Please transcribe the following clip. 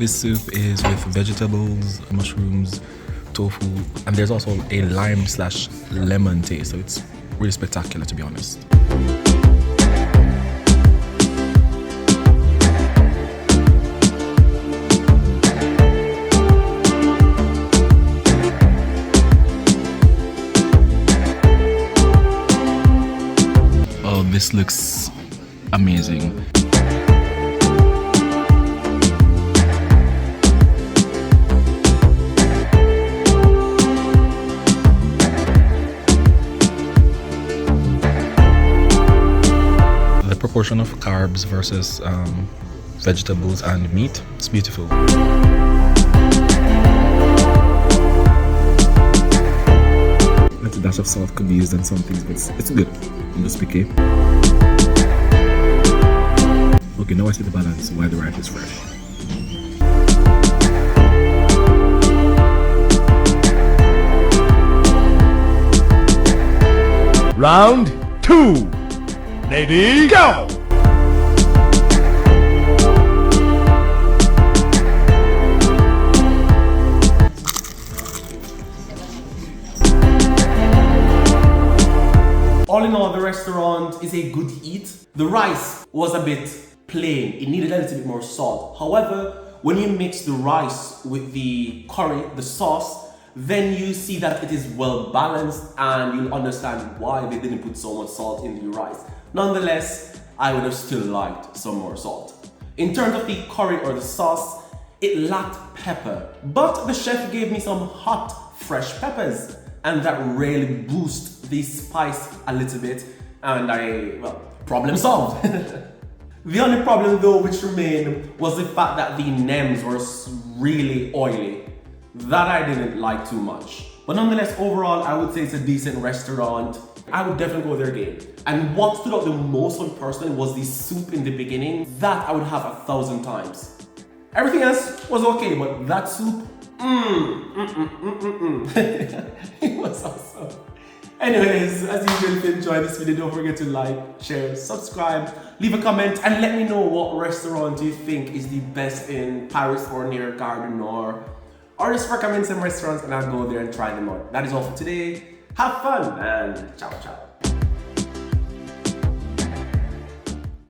This soup is with vegetables, mushrooms, tofu, and there's also a lime/lemon taste, so it's really spectacular, to be honest. Oh, this looks amazing. The proportion of carbs versus vegetables and meat, it's beautiful. A dash of salt could be used on some things, but it's good. I'm just picky. Okay, now I see the balance why the rice is fresh. Round 2. Ready, go! All in all, the restaurant is a good eat. The rice was a bit plain. It needed a little bit more salt. However, when you mix the rice with the curry, the sauce, then you see that it is well balanced and you'll understand why they didn't put so much salt in the rice. Nonetheless, I would have still liked some more salt. In terms of the curry or the sauce, it lacked pepper, but the chef gave me some hot, fresh peppers, and that really boosted the spice a little bit, and problem solved. The only problem though which remained was the fact that the nems were really oily. That I didn't like too much. But nonetheless, overall, I would say it's a decent restaurant. I would definitely go there again. And what stood out the most for me personally was the soup in the beginning. That I would have 1,000 times. Everything else was okay, but that soup, it was awesome. Anyways, as usual, if you enjoyed this video, don't forget to like, share, subscribe, leave a comment, and let me know what restaurant you think is the best in Paris or near Gare du Nord. Or just recommend some restaurants and I'll go there and try them out. That is all for today. Have fun and ciao ciao.